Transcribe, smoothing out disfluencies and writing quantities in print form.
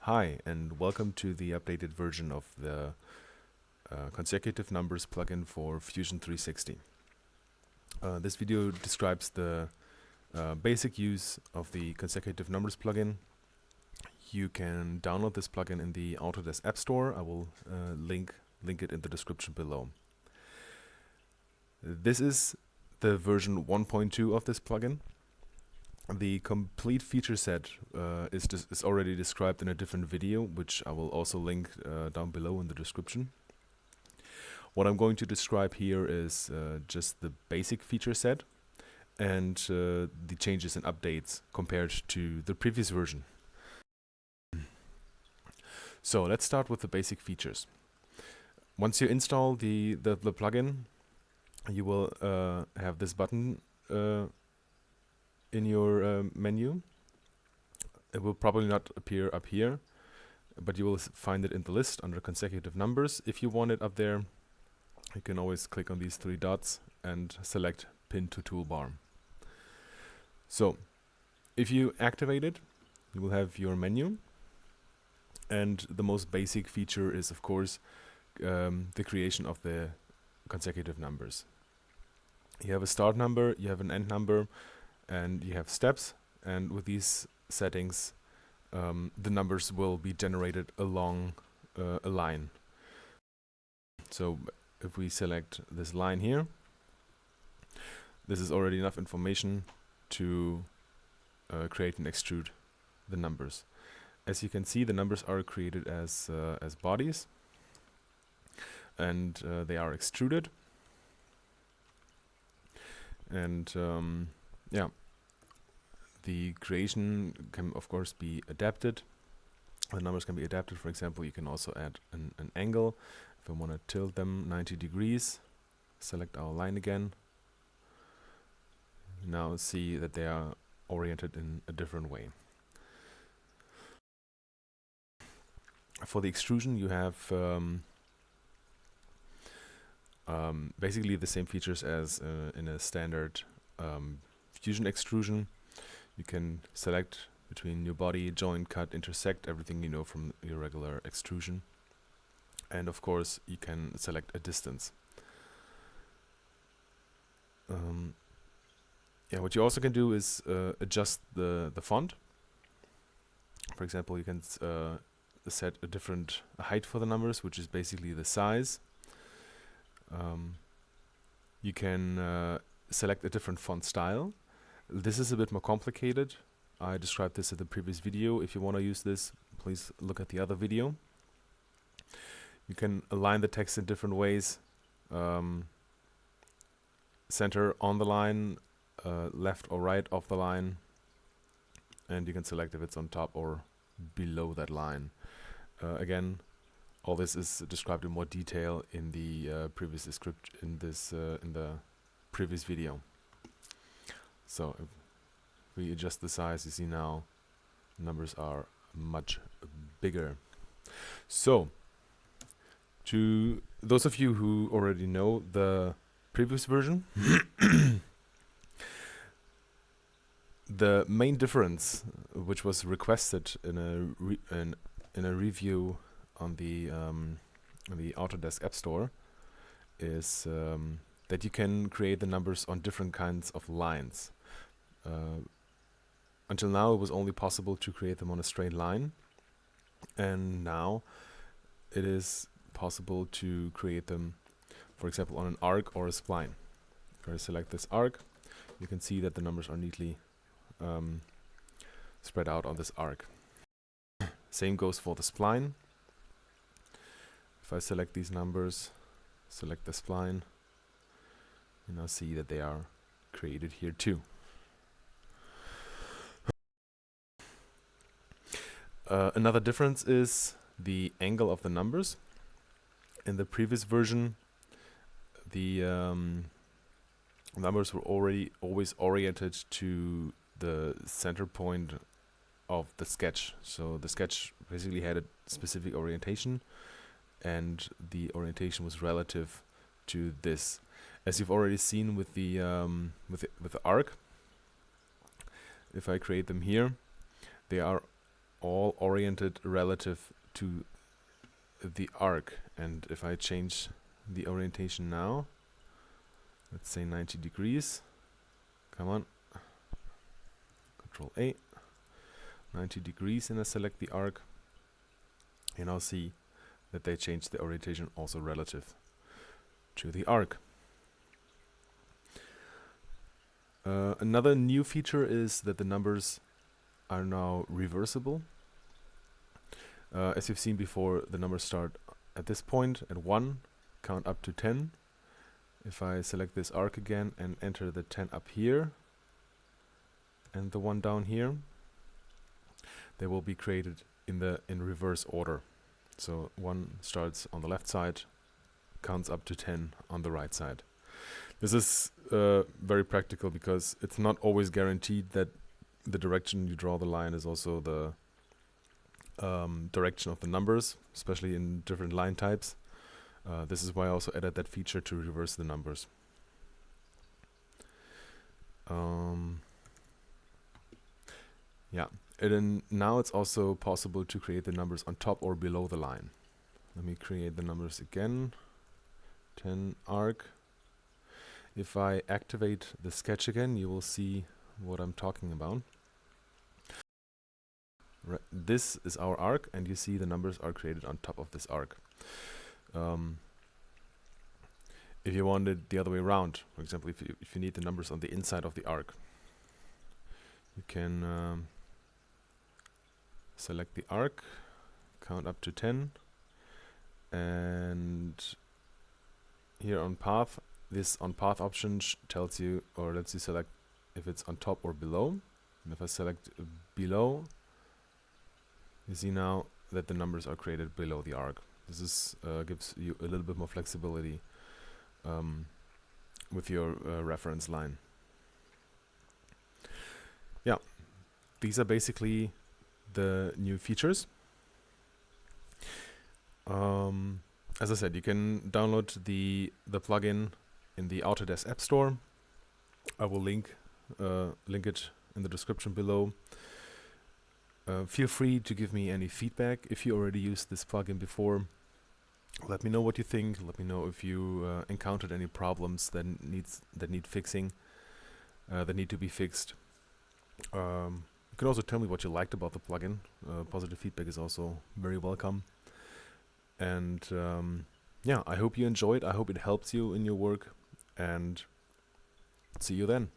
Hi, and welcome to the updated version of the Consecutive Numbers plugin for Fusion 360. This video describes the basic use of the Consecutive Numbers plugin. You can download this plugin in the Autodesk App Store. I will link it in the description below. This is the version 1.2 of this plugin. The complete feature set is already described in a different video, which I will also link down below in the description. What I'm going to describe here is just the basic feature set and the changes and updates compared to the previous version. So let's start with the basic features. Once you install the plugin, you will have this button in your menu. It will probably not appear up here, but you will find it in the list under consecutive numbers. If you want it up there, you can always click on these three dots and select Pin to Toolbar. So if you activate it, you will have your menu, and the most basic feature is, of course, the creation of the consecutive numbers. You have a start number, you have an end number, and you have steps, and with these settings the numbers will be generated along a line. So if we select this line here, this is already enough information to create and extrude the numbers. As you can see, the numbers are created as bodies, and they are extruded. And yeah, the creation can of course be adapted. The numbers can be adapted. For example, you can also add an angle. If I want to tilt them 90 degrees, select our line again. Now see that they are oriented in a different way. For the extrusion, you have basically the same features as in a standard Fusion extrusion. You can select between your body, join, cut, intersect, everything you know from your regular extrusion. And of course, you can select a distance. Yeah, what you also can do is adjust the font. For example, you can set a different height for the numbers, which is basically the size. You can select a different font style. This is a bit more complicated. I described this in the previous video. If you want to use this, please look at the other video. You can align the text in different ways. Center on the line, left or right of the line, and you can select if it's on top or below that line. Again, all this is described in more detail in the previous in the previous video. So if we adjust the size, you see now numbers are much bigger. So to those of you who already know the previous version, the main difference, which was requested in a review on the Autodesk App Store, is that you can create the numbers on different kinds of lines. Until now, it was only possible to create them on a straight line, and now it is possible to create them, for example, on an arc or a spline. If I select this arc, you can see that the numbers are neatly spread out on this arc. Same goes for the spline. If I select these numbers, select the spline, you now see that they are created here too. Another difference is the angle of the numbers. In the previous version, the numbers were always oriented to the center point of the sketch. So the sketch basically had a specific orientation, and the orientation was relative to this. As you've already seen with the arc, if I create them here, they are all oriented relative to the arc. And if I change the orientation now, let's say 90 degrees, come on, Control A, 90 degrees, and I select the arc, and I'll see that they change the orientation also relative to the arc. Another new feature is that the numbers are now reversible. As you've seen before, the numbers start at this point at 1, count up to 10. If I select this arc again and enter the 10 up here and the 1 down here, they will be created in reverse order. So 1 starts on the left side, counts up to 10 on the right side. This is very practical because it's not always guaranteed that the direction you draw the line is also the direction of the numbers, especially in different line types. This is why I also added that feature to reverse the numbers. Yeah, and then now it's also possible to create the numbers on top or below the line. Let me create the numbers again. 10 arc. If I activate the sketch again, you will see what I'm talking about. This is our arc, and you see the numbers are created on top of this arc. If you want it the other way around, for example, if you need the numbers on the inside of the arc, you can select the arc, count up to 10, and here on path, this on path option tells you or lets you select if it's on top or below. And if I select below, you see now that the numbers are created below the arc. This is gives you a little bit more flexibility with your reference line. Yeah, these are basically the new features. As I said, you can download the plugin in the Autodesk App Store. I will link it in the description below. Feel free to give me any feedback if you already used this plugin before. Let me know what you think. Let me know if you encountered any problems that need fixing, that need to be fixed. You can also tell me what you liked about the plugin. Positive feedback is also very welcome. And yeah, I hope you enjoyed. I hope it helps you in your work, and see you then.